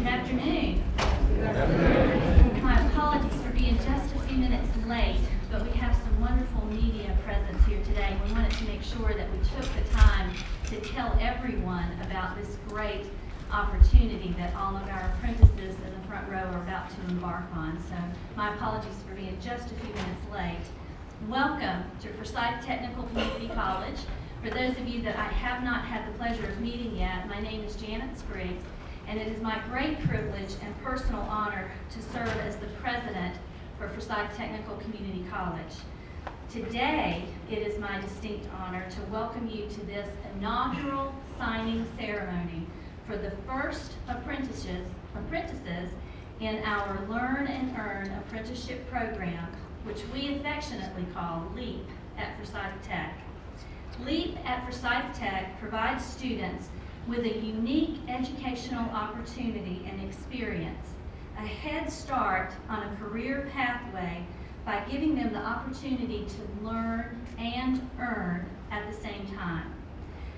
Good afternoon. My apologies for being just a few minutes late, but we have some wonderful media presence here today. We wanted to make sure that we took the time to tell everyone about this great opportunity that all of our apprentices in the front row are about to embark on. So my apologies for being just a few minutes late. Welcome to Forsyth Technical Community College. For those of you that I have not had the pleasure of meeting yet, my name is Janet Spriggs, and it is my great privilege and personal honor to serve as the president for Forsyth Technical Community College. Today, it is my distinct honor to welcome you to this inaugural signing ceremony for the first apprentices in our Learn and Earn apprenticeship program, which we affectionately call LEAP at Forsyth Tech. LEAP at Forsyth Tech provides students with a unique educational opportunity and experience, a head start on a career pathway by giving them the opportunity to learn and earn at the same time.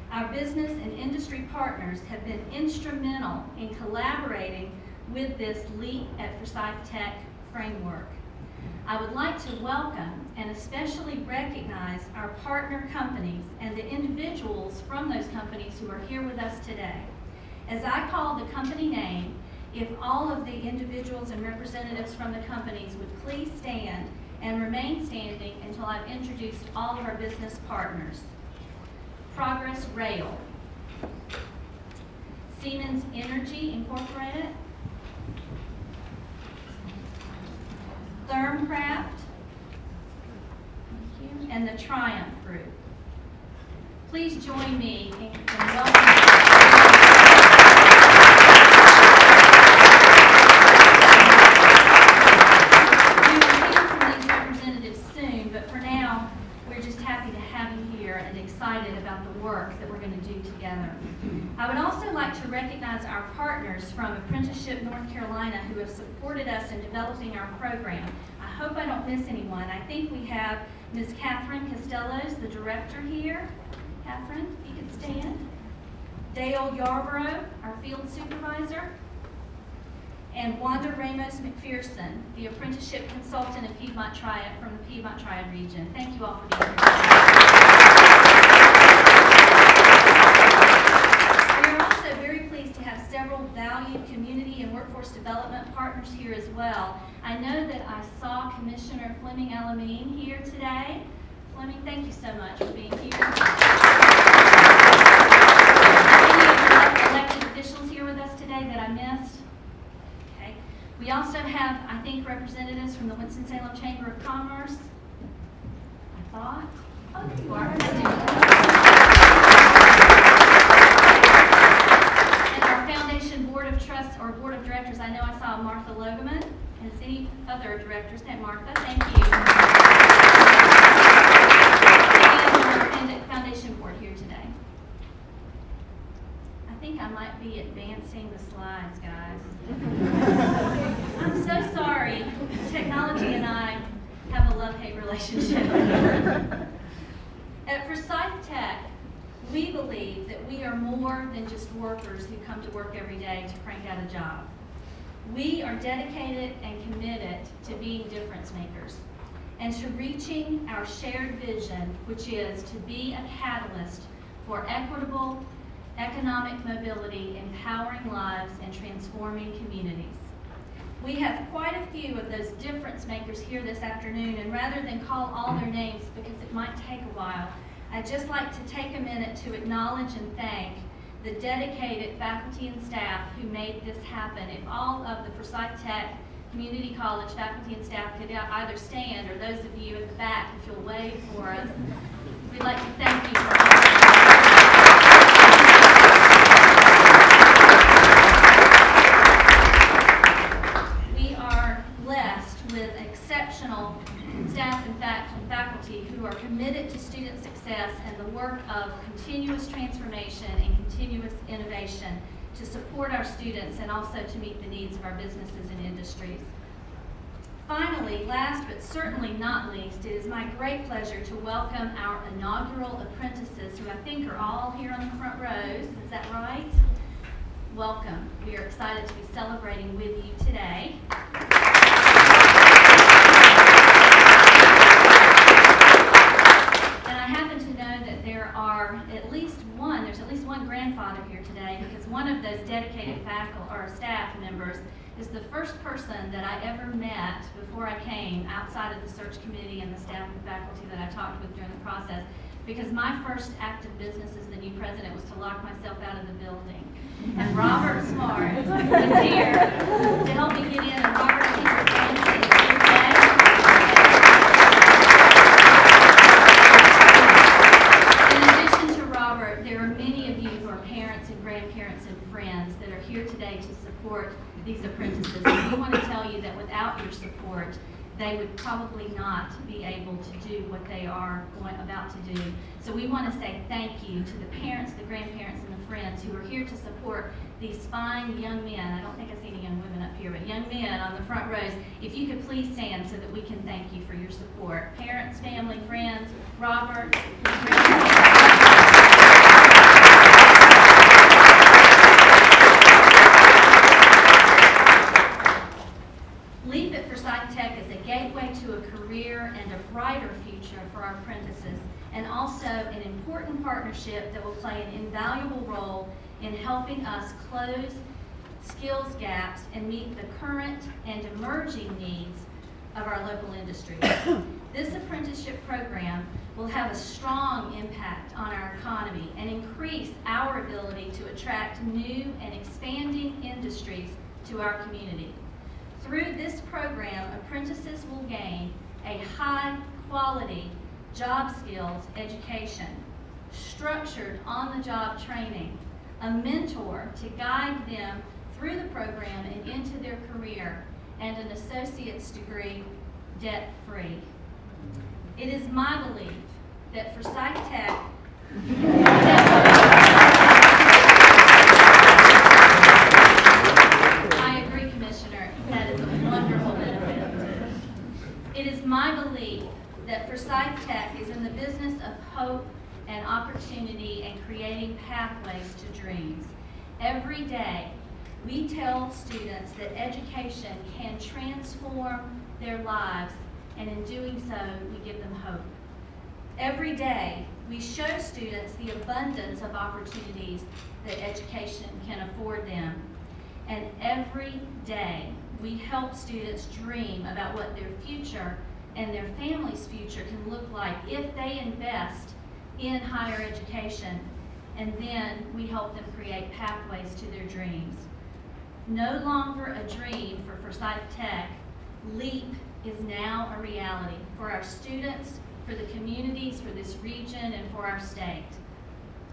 Our business and industry partners have been instrumental in collaborating with this LEAP at Forsyth Tech framework. I would like to welcome and especially recognize our partner companies and the individuals from those companies who are here with us today. As I call the company name, if all of the individuals and representatives from the companies would please stand and remain standing until I've introduced all of our business partners. Progress Rail, Siemens Energy Incorporated, Thermcraft, and the Triumph Group. Please join me in welcoming. We will hear from these representatives soon, but for now, we're just happy to have you here and excited about the work that we're going to do together. I would also like to recognize our partners from Apprenticeship North Carolina who have supported us in developing our program. I hope I don't miss anyone. I think we have Ms. Catherine Costellos, the director here. Catherine, if you could stand. Dale Yarborough, our field supervisor. And Wanda Ramos McPherson, the apprenticeship consultant in Piedmont Triad from the Piedmont Triad region. Thank you all for being here. We are also very pleased to have several valued community and workforce development partners here as well. I know that I saw Commissioner Fleming Alameen here today. Fleming, thank you so much for being here. Any of the elected officials here with us today that I missed? Okay. We also have, I think, representatives from the Winston-Salem Chamber of Commerce. I thought. Oh, there you are. And our Foundation Board of Trusts or Board of Directors, I know I saw Martha Logeman. As any other directors, Martha, thank you. And our Foundation Board here today. I think I might be advancing the slides, guys. I'm so sorry. Technology and I have a love-hate relationship. At Forsyth Tech, we believe that we are more than just workers who come to work every day to crank out a job. We are dedicated and committed to being difference makers and to reaching our shared vision, which is to be a catalyst for equitable economic mobility, empowering lives, and transforming communities. We have quite a few of those difference makers here this afternoon, and rather than call all their names because it might take a while, I'd just like to take a minute to acknowledge and thank the dedicated faculty and staff who made this happen. If all of the Forsyth Tech Community College faculty and staff could either stand, or those of you at the back, if you'll wave for us, we'd like to thank you for We are blessed with exceptional staff and faculty who are committed to student success and the work of continuous transformation and continuous innovation to support our students and also to meet the needs of our businesses and industries. Finally, last but certainly not least, it is my great pleasure to welcome our inaugural apprentices, who I think are all here on the front rows. Is that right? welcome. We are excited to be celebrating with you today. And I happen to know that there's at least one grandfather here today, because one of those dedicated faculty or staff members is the first person that I ever met before I came outside of the search committee and the staff and faculty that I talked with during the process. Because my first act of business as the new president was to lock myself out of the building. And Robert Smart is here to help me get in. And Robert, I think you're going to today. In addition to Robert, there are many of you who are parents and grandparents and friends that are here today to support these apprentices. And we want to tell you that without your support, they would probably not be able to do what they are about to do. So we want to say thank you to the parents, the grandparents, and the friends who are here to support these fine young men. I don't think I see any young women up here, but young men on the front rows. If you could please stand so that we can thank you for your support. Parents, family, friends, Robert, LEAP at Forsyth Tech is a gateway to a career and a brighter future for our apprentices, and also an important partnership that will play an invaluable role in helping us close skills gaps and meet the current and emerging needs of our local industries. This apprenticeship program will have a strong impact on our economy and increase our ability to attract new and expanding industries to our community. Through this program, apprentices will gain a high-quality job skills education, structured on-the-job training, a mentor to guide them through the program and into their career, and an associate's degree debt-free. It is my belief that Forsyth Tech It is my belief that Forsyth Tech is in the business of hope and opportunity and creating pathways to dreams. Every day, we tell students that education can transform their lives, and in doing so, we give them hope. Every day, we show students the abundance of opportunities that education can afford them. And every day, we help students dream about what their future and their family's future can look like if they invest in higher education, and then we help them create pathways to their dreams. No longer a dream for Forsyth Tech, LEAP is now a reality for our students, for the communities, for this region, and for our state.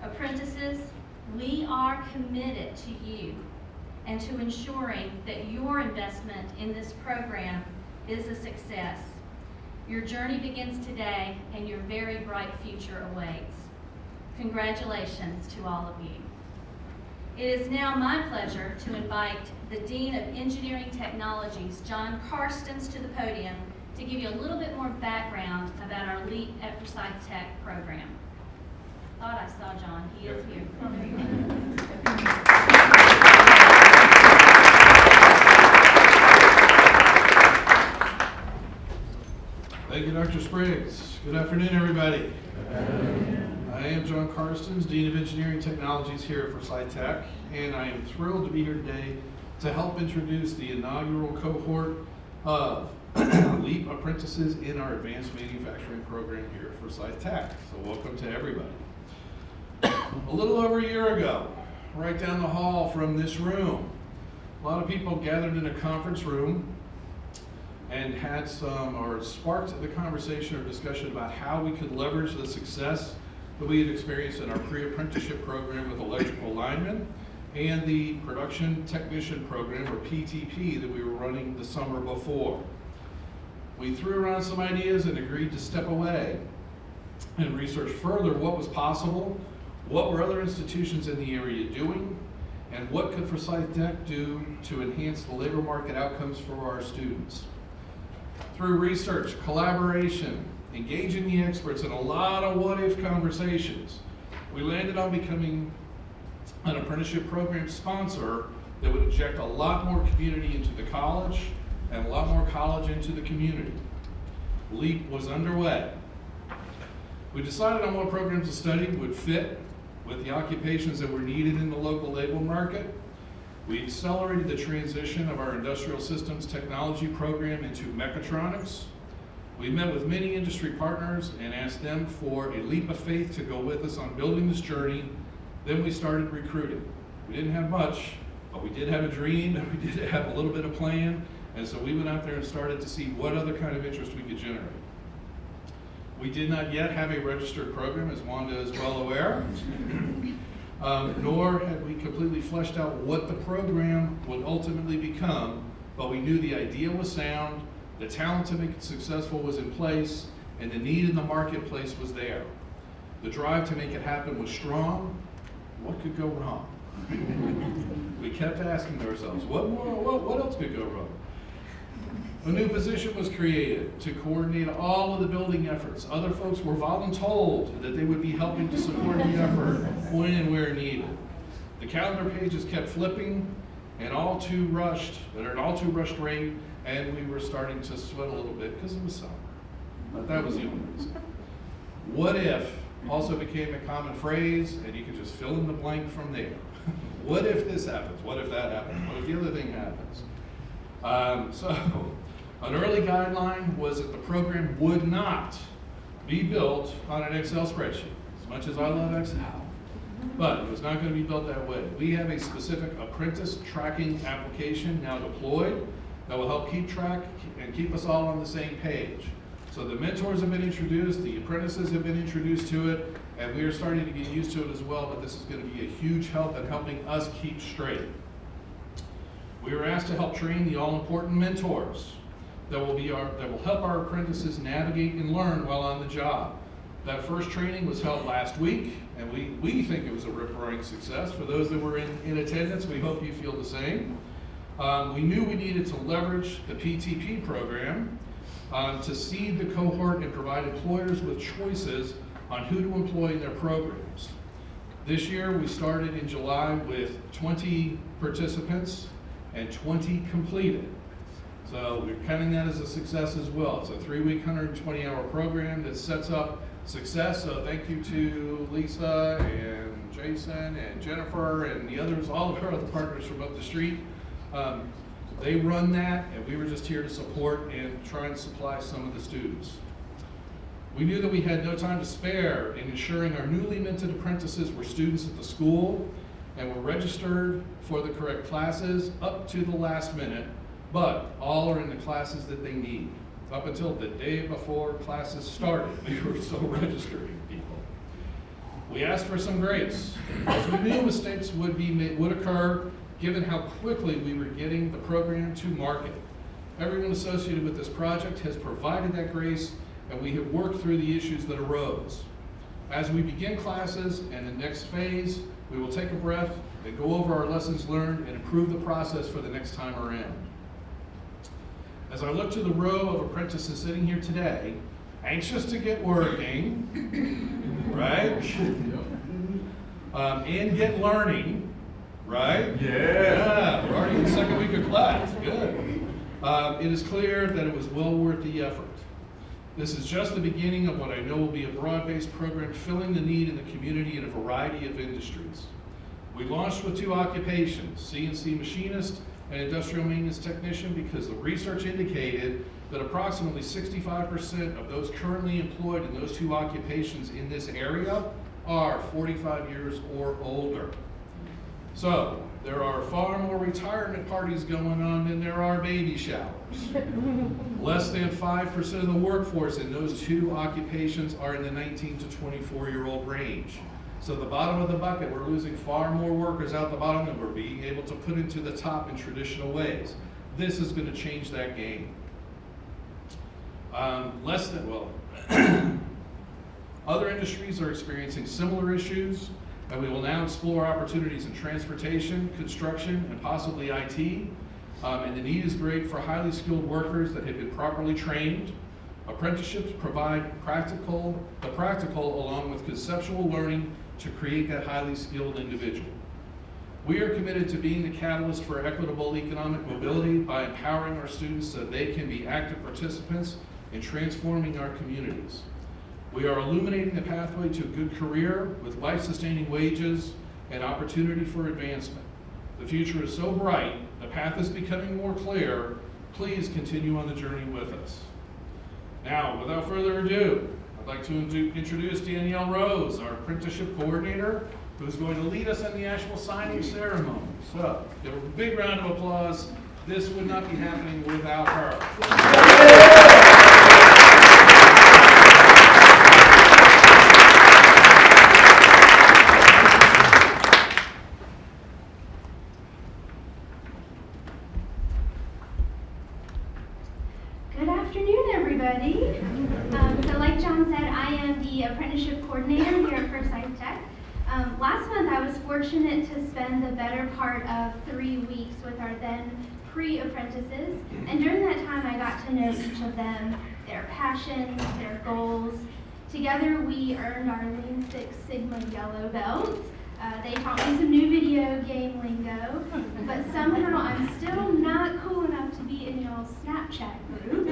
Apprentices, we are committed to you and to ensuring that your investment in this program is a success. Your journey begins today, and your very bright future awaits. Congratulations to all of you. It is now my pleasure to invite the Dean of Engineering Technologies, John Karstens, to the podium to give you a little bit more background about our LEAP at Forsyth Tech program. Thought I saw John. He is here. Oh, there you go. Thank you, Dr. Spriggs. Good afternoon, everybody. I am John Karstens, Dean of Engineering Technologies here at Forsyth Tech, and I am thrilled to be here today to help introduce the inaugural cohort of LEAP apprentices in our advanced manufacturing program here at Forsyth Tech. So welcome to everybody. A little over a year ago, right down the hall from this room, a lot of people gathered in a conference room and had sparked the conversation or discussion about how we could leverage the success that we had experienced in our pre-apprenticeship program with electrical linemen and the production technician program, or PTP, that we were running the summer before. We threw around some ideas and agreed to step away and research further what was possible, what were other institutions in the area doing, and what could Forsyth Tech do to enhance the labor market outcomes for our students. Through research, collaboration, engaging the experts, and a lot of what-if conversations, we landed on becoming an apprenticeship program sponsor that would inject a lot more community into the college and a lot more college into the community. LEAP was underway. We decided on what programs to study would fit with the occupations that were needed in the local labor market. We accelerated the transition of our industrial systems technology program into mechatronics. We met with many industry partners and asked them for a leap of faith to go with us on building this journey. Then we started recruiting. We didn't have much, but we did have a dream and we did have a little bit of plan. And so we went out there and started to see what other kind of interest we could generate. We did not yet have a registered program, as Wanda is well aware, nor had we completely fleshed out what the program would ultimately become, but we knew the idea was sound, the talent to make it successful was in place, and the need in the marketplace was there. The drive to make it happen was strong. What could go wrong? We kept asking ourselves, what else could go wrong? A new position was created to coordinate all of the building efforts. Other folks were voluntold that they would be helping to support the effort when and where needed. The calendar pages kept flipping and at an all too rushed rate, and we were starting to sweat a little bit because it was summer. But that was the only reason. What if also became a common phrase, and you could just fill in the blank from there. What if this happens? What if that happens? What if the other thing happens? So an early guideline was that the program would not be built on an Excel spreadsheet, as much as I love Excel. But it was not going to be built that way. We have a specific apprentice tracking application now deployed that will help keep track and keep us all on the same page. So the mentors have been introduced, the apprentices have been introduced to it, and we are starting to get used to it as well, but this is going to be a huge help in helping us keep straight. We were asked to help train the all-important mentors that will help our apprentices navigate and learn while on the job. That first training was held last week, and we think it was a rip-roaring success. For those that were in attendance, we hope you feel the same. We knew we needed to leverage the PTP program to seed the cohort and provide employers with choices on who to employ in their programs. This year, we started in July with 20 participants and 20 completed. So we're counting that as a success as well. It's a 3-week, 120-hour program that sets up success. So thank you to Lisa and Jason and Jennifer and the others, all of our other partners from up the street. They run that, and we were just here to support and try and supply some of the students. We knew that we had no time to spare in ensuring our newly minted apprentices were students at the school and were registered for the correct classes up to the last minute, but all are in the classes that they need. Up until the day before classes started, we were still registering people. We asked for some grace, as we knew mistakes would occur given how quickly we were getting the program to market. Everyone associated with this project has provided that grace, and we have worked through the issues that arose. As we begin classes and the next phase, we will take a breath and go over our lessons learned and improve the process for the next time around. As I look to the row of apprentices sitting here today, anxious to get working, right? And get learning, right? Yeah, we're already in the second week of class, good. It is clear that it was well worth the effort. This is just the beginning of what I know will be a broad-based program filling the need in the community in a variety of industries. We launched with 2 occupations, CNC machinist and industrial maintenance technician, because the research indicated that approximately 65% of those currently employed in those 2 occupations in this area are 45 years or older. So there are far more retirement parties going on than there are baby showers. Less than 5% of the workforce in those 2 occupations are in the 19 to 24-year-old range. So the bottom of the bucket, we're losing far more workers out the bottom than we're being able to put into the top in traditional ways. This is going to change that game. Other industries are experiencing similar issues, and we will now explore opportunities in transportation, construction, and possibly IT. And the need is great for highly skilled workers that have been properly trained. Apprenticeships provide the practical along with conceptual learning to create that highly skilled individual. We are committed to being the catalyst for equitable economic mobility by empowering our students so they can be active participants in transforming our communities. We are illuminating the pathway to a good career with life-sustaining wages and opportunity for advancement. The future is so bright, the path is becoming more clear. Please continue on the journey with us. Now, without further ado, I'd like to introduce Danielle Rose, our apprenticeship coordinator, who's going to lead us in the actual signing ceremony. So, give a big round of applause. This would not be happening without her. Good afternoon, everybody. So like John said, I am the apprenticeship coordinator here at First Life Tech. Last month, I was fortunate to spend the better part of 3 weeks with our then pre-apprentices. And during that time, I got to know each of them, their passions, their goals. Together, we earned our Lean Six Sigma yellow belts. They taught me some new video game lingo, but somehow I'm still not cool enough to be in y'all's Snapchat group.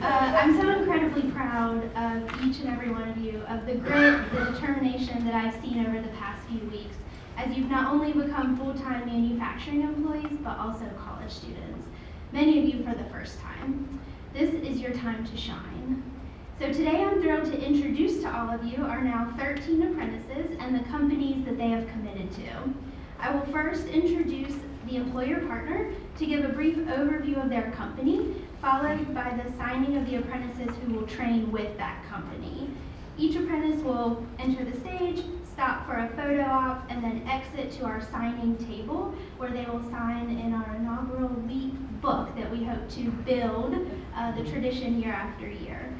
I'm so incredibly proud of each and every one of you, of the grit, the determination that I've seen over the past few weeks, as you've not only become full-time manufacturing employees, but also college students, many of you for the first time. This is your time to shine. So today I'm thrilled to introduce to all of you our now 13 apprentices and the companies that they have committed to. I will first introduce the employer partner to give a brief overview of their company, followed by the signing of the apprentices who will train with that company. Each apprentice will enter the stage, stop for a photo op, and then exit to our signing table where they will sign in our inaugural LEAP book that we hope to build the tradition year after year.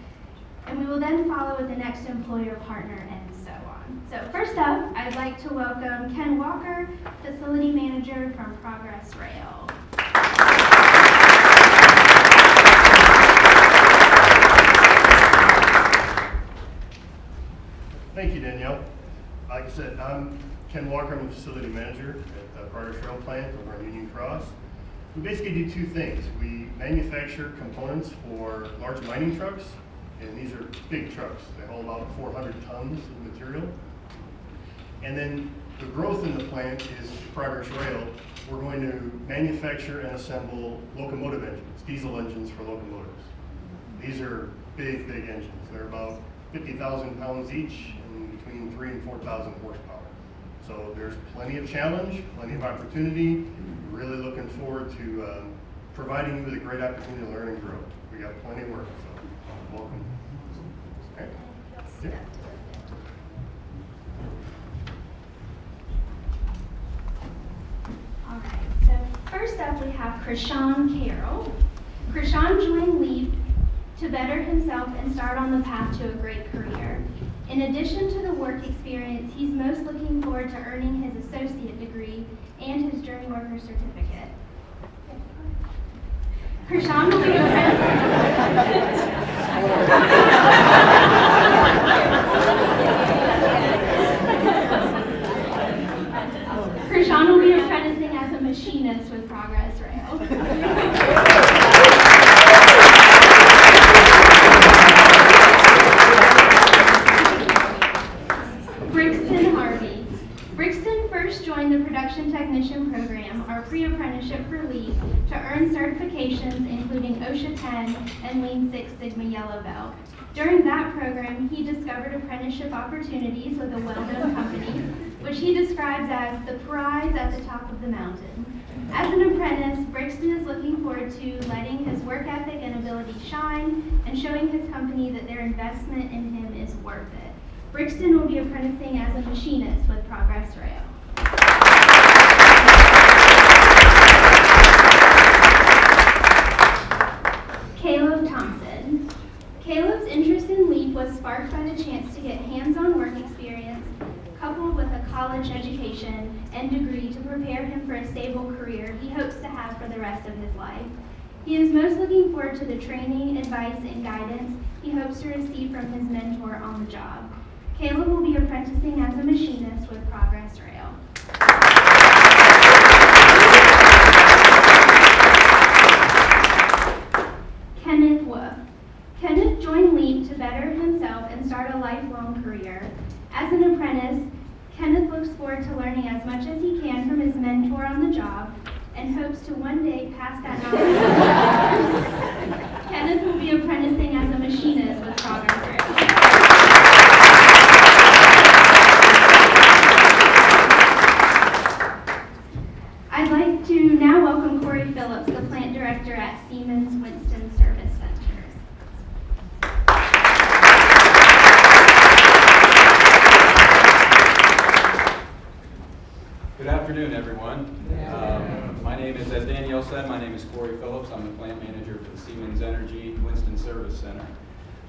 And we will then follow with the next employer partner and so on. So first up, I'd like to welcome Ken Walker, Facility Manager from Progress Rail. Thank you, Danielle. Like I said, I'm Ken Walker. I'm the Facility Manager at the Progress Rail plant over in Union Cross. We basically do two things. We manufacture components for large mining trucks, and these are big trucks. They hold about 400 tons of material. And then the growth in the plant is Progress Rail. We're going to manufacture and assemble locomotive engines, diesel engines for locomotives. These are big, big engines. They're about 50,000 pounds each and between 3,000 and 4,000 horsepower. So there's plenty of challenge, plenty of opportunity. Really looking forward to providing you with a great opportunity to learn and grow. We got plenty of work, so welcome. Okay. Yeah. All right, so first up we have Krishan Carroll. Krishan joined LEAP to better himself and start on the path to a great career. In addition to the work experience, he's most looking forward to earning his associate degree and his journey worker certificate. Krishan will be Krishan will be apprenticing as a machinist with Progress Rail. Brixton Harvey. Brixton first joined the production technician program, our pre-apprenticeship for LEAP, to earn certifications including OSHA 10 and Lean Six Sigma Yellow Belt. During that program, he discovered apprenticeship opportunities with a well-known company, which he describes as the prize at the top of the mountain. As an apprentice, Brixton is looking forward to letting his work ethic and ability shine and showing his company that their investment in him is worth it. Brixton will be apprenticing as a machinist with Progress Rail. Caleb Thompson. Caleb's interest in LEAP was sparked by the chance to get hands-on work experience coupled with a college education and degree to prepare him for a stable career he hopes to have for the rest of his life. He is most looking forward to the training, advice, and guidance he hopes to receive from his mentor on the job. Caleb will be apprenticing as a machinist with Progress Rail. Kenneth Wolf. Kenneth joined LEAP to better himself and start a lifelong career. As an apprentice, Kenneth looks forward to learning as much as he can from his mentor on the job and hopes to one day pass that knowledge on to others. Kenneth will be apprenticing as a machinist with Progress Rail. I'd like to now welcome Corey Phillips, the plant director at Siemens Winston Service Center. Good afternoon, everyone. My name is, as Danielle said, my name is Corey Phillips. I'm the plant manager for the Siemens Energy Winston Service Center.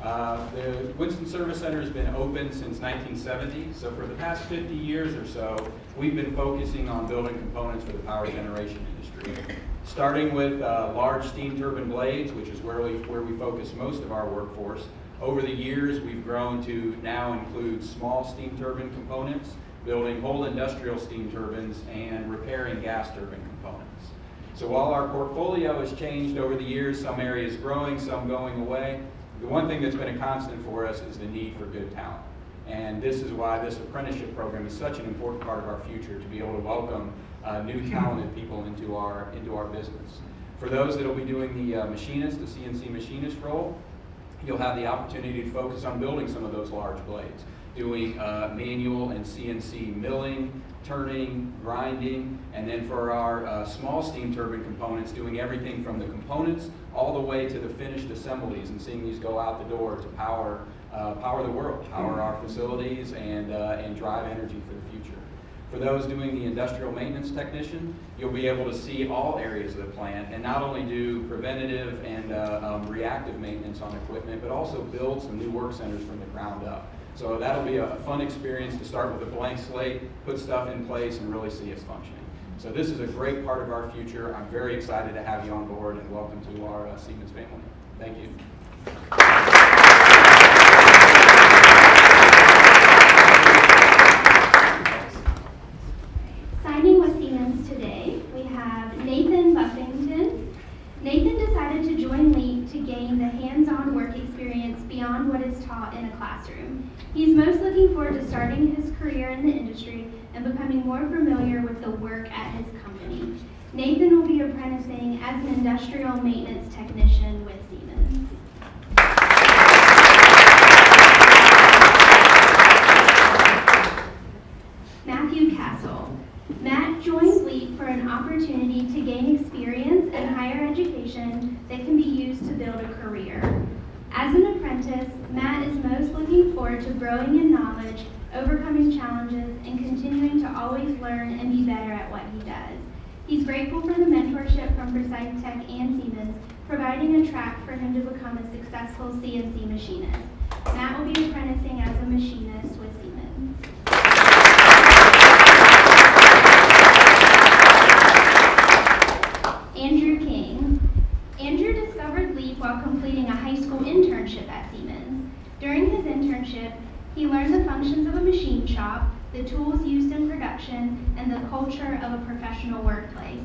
The Winston Service Center has been open since 1970, so for the past 50 years or so, we've been focusing on building components for the power generation industry. Starting with large steam turbine blades, which is where we focus most of our workforce. Over the years, we've grown to now include small steam turbine components, building whole industrial steam turbines, and repairing gas turbine components. So while our portfolio has changed over the years, some areas growing, some going away, the one thing that's been a constant for us is the need for good talent. And this is why this apprenticeship program is such an important part of our future, to be able to welcome new talented people into our business. For those that will be doing the machinist, the CNC machinist role, you'll have the opportunity to focus on building some of those large blades, doing manual and CNC milling, turning, grinding, and then for our small steam turbine components, doing everything from the components all the way to the finished assemblies and seeing these go out the door to power the world, power our facilities, and drive energy for the future. For those doing the industrial maintenance technician, you'll be able to see all areas of the plant and not only do preventative and reactive maintenance on equipment, but also build some new work centers from the ground up. So that'll be a fun experience to start with a blank slate, put stuff in place, and really see us functioning. So this is a great part of our future. I'm very excited to have you on board, and welcome to our Siemens family. Thank you. Signing with Siemens today, we have Nathan Buffington. Nathan decided to join LEAP to gain the hands-on work experience beyond what is taught in a classroom. He's most looking forward to starting his career in the industry and becoming more familiar with the work at his company. Nathan will be apprenticing as an industrial maintenance technician with Siemens. Matthew Castle. Matt joined LEAP for an opportunity to gain experience in higher education that can be used to build a career. As an apprentice, Matt is most looking forward to growing in knowledge, overcoming challenges, and continuing to always learn and be better at what he does. He's grateful for the mentorship from Forsyth Tech and Siemens, providing a track for him to become a successful CNC machinist. Matt will be apprenticing as a machinist with Siemens. Andrew King. Andrew discovered LEAP while completing a high school internship at Siemens. During his internship, he learned the functions of a machine shop, the tools used in production, and the culture of a professional workplace.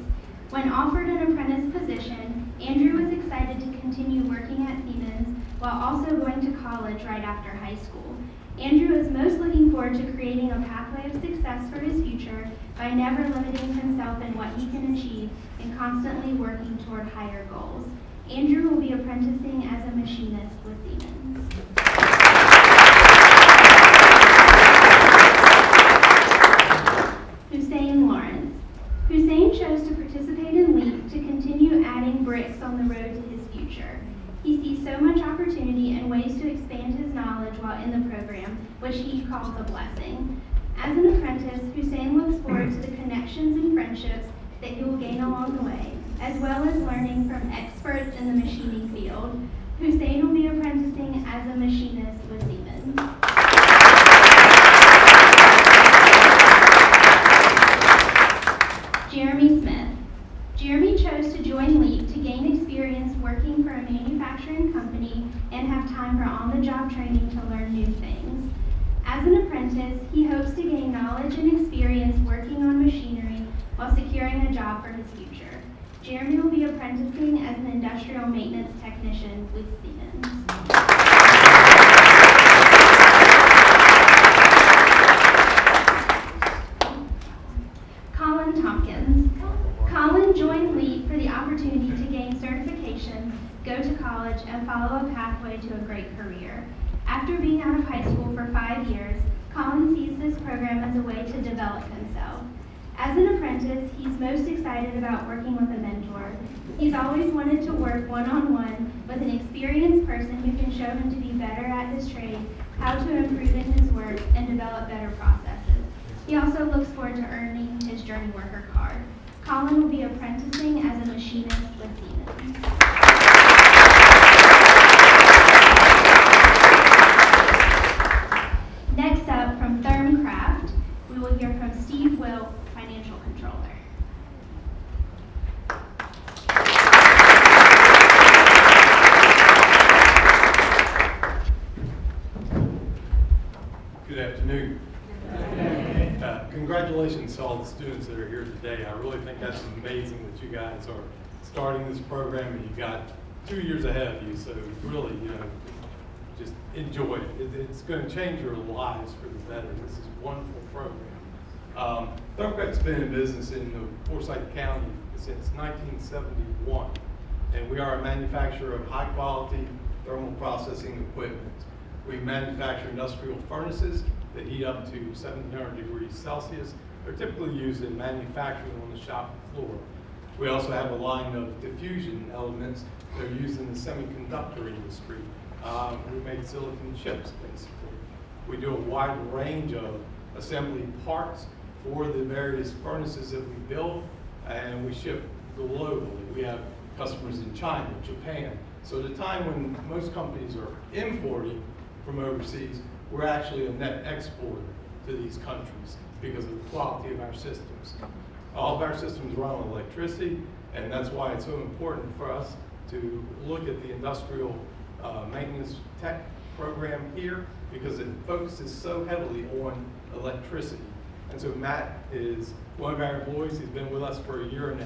When offered an apprentice position, Andrew was excited to continue working at Siemens while also going to college right after high school. Andrew is most looking forward to creating a pathway of success for his future by never limiting himself in what he can achieve and constantly working toward higher goals. Andrew will be apprenticing as a machinist with Siemens. Hussein Lawrence. Hussein chose to participate in LEAP to continue adding bricks on the road to his future. He sees so much opportunity and ways to expand his knowledge while in the program, which he calls a blessing. As an apprentice, Hussein looks forward to the connections and friendships that he will gain along the way, as well as learning from experts in the machining field. Hussein will be apprenticing as a machinist with Siemens. Jeremy Smith. Jeremy chose to join LEAP to gain experience working for a manufacturing company and have time for on-the-job training to learn new things. As an apprentice, he hopes to gain knowledge and experience working on machinery while securing a job for his future. Jeremy will be apprenticing as an industrial maintenance technician with Siemens. Colin Tompkins. Colin joined LEAP for the opportunity to gain certifications, go to college, and follow a pathway to a great career. After being out of high school for 5 years, Colin sees this program as a way to develop himself. As an apprentice, he's most excited about working with a mentor. He's always wanted to work one-on-one with an experienced person who can show him to be better at his trade, how to improve in his work, and develop better processes. He also looks forward to earning his Journey Worker card. Colin will be apprenticing as a machinist with Siemens. Next up, from Thermcraft, we will hear from Steve Wilt, Financial Controller. Good afternoon. Congratulations to all the students that are here today. I really think that's amazing that you guys are starting this program and you got 2 years ahead of you. So really, just enjoy it. It's going to change your lives for the better. This is a wonderful program. Thermcraft's been in business in Forsyth County since 1971, and we are a manufacturer of high-quality thermal processing equipment. We manufacture industrial furnaces that heat up to 1700 degrees Celsius. They're typically used in manufacturing on the shop floor. We also have a line of diffusion elements that are used in the semiconductor industry. We make silicon chips, basically. We do a wide range of assembly parts for the various furnaces that we build, and we ship globally. We have customers in China, Japan. So at a time when most companies are importing from overseas, we're actually a net exporter to these countries because of the quality of our systems. All of our systems run on electricity, and that's why it's so important for us to look at the industrial maintenance tech program here, because it focuses so heavily on electricity. And so Matt is one of our employees. He's been with us for 1.5 years,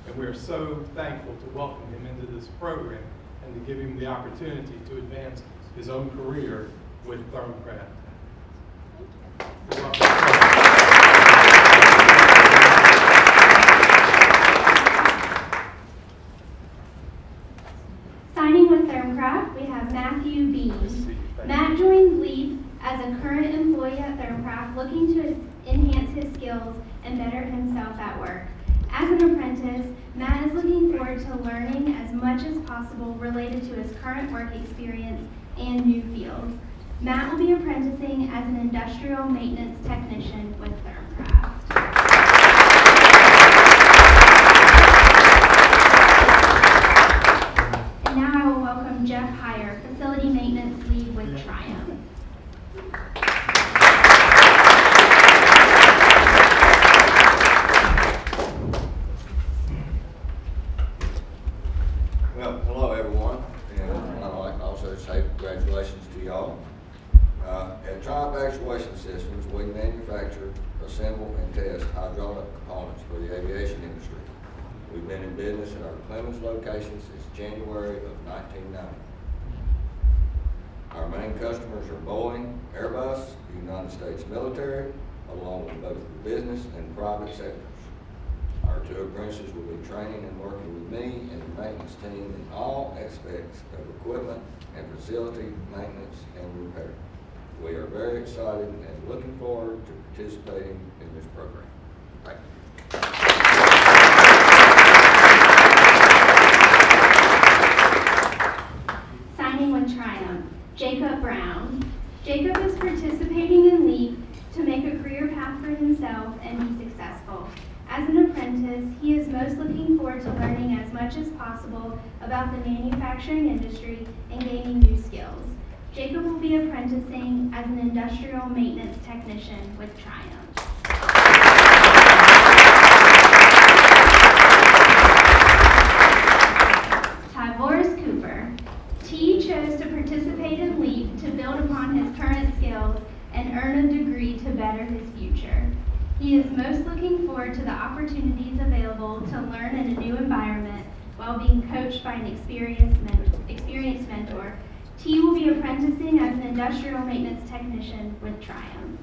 and we are so thankful to welcome him into this program and to give him the opportunity to advance his own career with Thermcraft. You're welcome. Signing with Thermcraft, we have Matthew Bean. Matt joined LEAP as a current employee at Thermcraft, looking to enhance his skills and better himself at work. As an apprentice, Matt is looking forward to learning as much as possible related to his current work experience and new fields. Matt will be apprenticing as an industrial maintenance technician with Thermcraft. And now I will welcome Jeff Heyer, facility maintenance lead with Triumph. Well, hello everyone, and I'd like to also say congratulations to y'all. At Triumph Actuation Systems, we manufacture, assemble, and test hydraulic components for the aviation industry. We've been in business at our Clemens location since January of 1990. Our main customers are Boeing, Airbus, the United States military, along with both the business and private sectors. Our 2 apprentices will be training and working with me and the maintenance team in all aspects of equipment and facility maintenance and repair. We are very excited and looking forward to participating in this program. Thank you. Signing with Triumph, Jacob Brown. Jacob is participating in LEAP to make a career path for himself and be successful. As an apprentice, he is most looking forward to learning as much as possible about the manufacturing industry and gaining new skills. Jacob will be apprenticing as an industrial maintenance technician with Triumph. Tyvoris Cooper. T chose to participate in LEAP to build upon his current skills and while being coached by an experienced mentor. T will be apprenticing as an industrial maintenance technician with Triumph.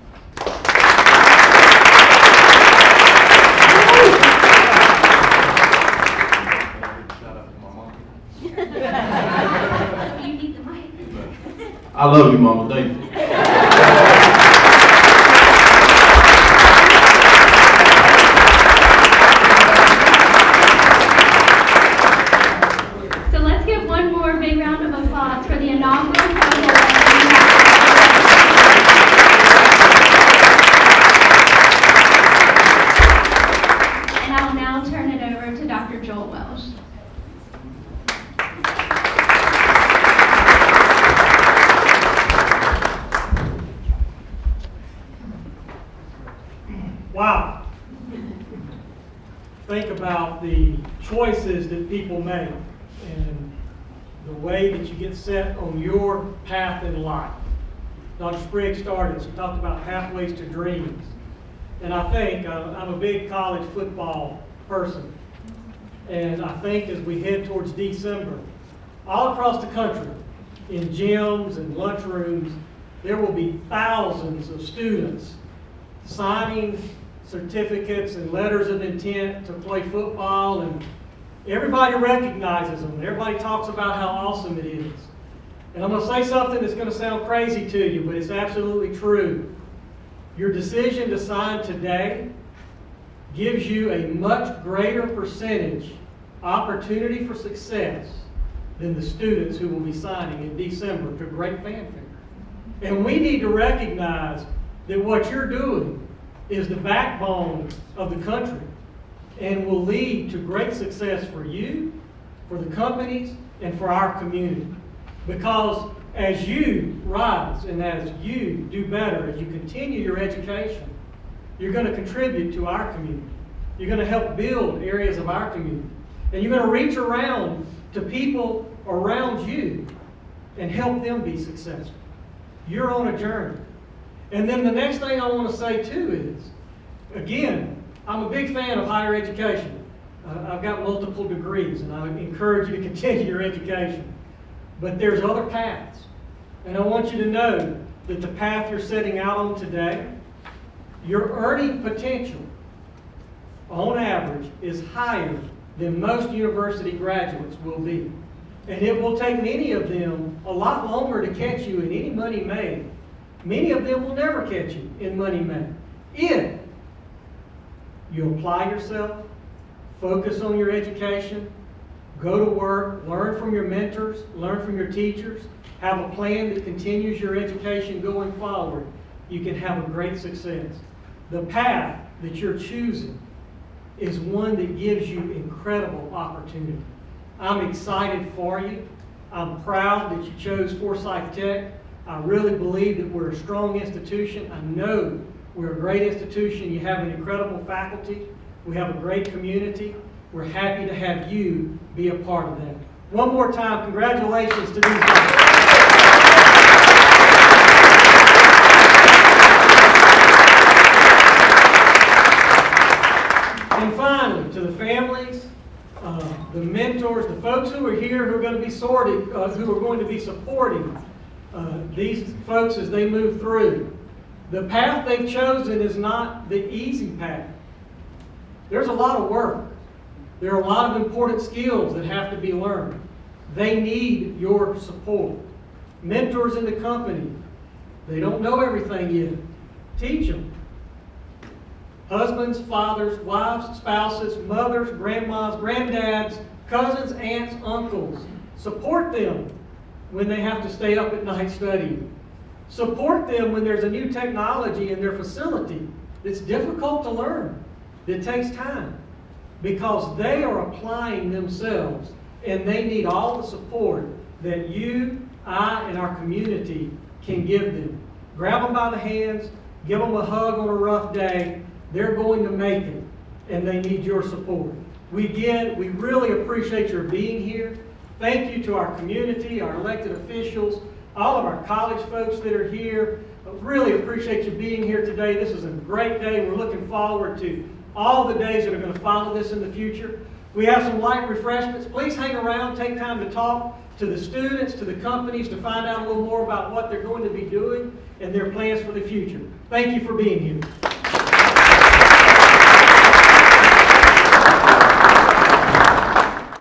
You need the mic. I love you, Mama. Thank you. So let's give one more big round of applause for the inaugural project. And I will now turn it over to Dr. Joel Welsh. Wow. Think about the choices that people make and the way that you get set on your path in life. Dr. Spriggs started, she talked about pathways to dreams. And I think, I'm a big college football person, and I think as we head towards December, all across the country, in gyms and lunchrooms, there will be thousands of students signing certificates and letters of intent to play football, and everybody recognizes them. Everybody talks about how awesome it is. And I'm going to say something that's going to sound crazy to you, but it's absolutely true. Your decision to sign today gives you a much greater percentage opportunity for success than the students who will be signing in December to great fanfare. And we need to recognize that what you're doing is the backbone of the country and will lead to great success for you, for the companies, and for our community. Because as you rise and as you do better, as you continue your education, you're going to contribute to our community. You're going to help build areas of our community. And you're going to reach around to people around you and help them be successful. You're on a journey. And then the next thing I want to say too is, again, I'm a big fan of higher education. I've got multiple degrees, and I encourage you to continue your education. But there's other paths. And I want you to know that the path you're setting out on today, your earning potential, on average, is higher than most university graduates will be. And it will take many of them a lot longer to catch you in any money made. Many of them will never catch you in money made. If you apply yourself, focus on your education, go to work, learn from your mentors, learn from your teachers, have a plan that continues your education going forward, you can have a great success. The path that you're choosing is one that gives you incredible opportunity. I'm excited for you. I'm proud that you chose Forsyth Tech. I really believe that we're a strong institution. I know we're a great institution. You have an incredible faculty. We have a great community. We're happy to have you be a part of that. One more time, congratulations to these guys. And finally, to the families, the mentors, the folks who are here who are going to be who are going to be supporting these folks as they move through. The path they've chosen is not the easy path. There's a lot of work. There are a lot of important skills that have to be learned. They need your support. Mentors in the company, they don't know everything yet. Teach them. Husbands, fathers, wives, spouses, mothers, grandmas, granddads, cousins, aunts, uncles. Support them when they have to stay up at night studying. Support them when there's a new technology in their facility that's difficult to learn, that takes time, because they are applying themselves and they need all the support that you, I, and our community can give them. Grab them by the hands, give them a hug on a rough day. They're going to make it, and they need your support. We really appreciate your being here. Thank you to our community, our elected officials, all of our college folks that are here. I really appreciate you being here today. This is a great day. We're looking forward to all the days that are going to follow this in the future. We have some light refreshments. Please hang around, take time to talk to the students, to the companies, to find out a little more about what they're going to be doing and their plans for the future. Thank you for being here.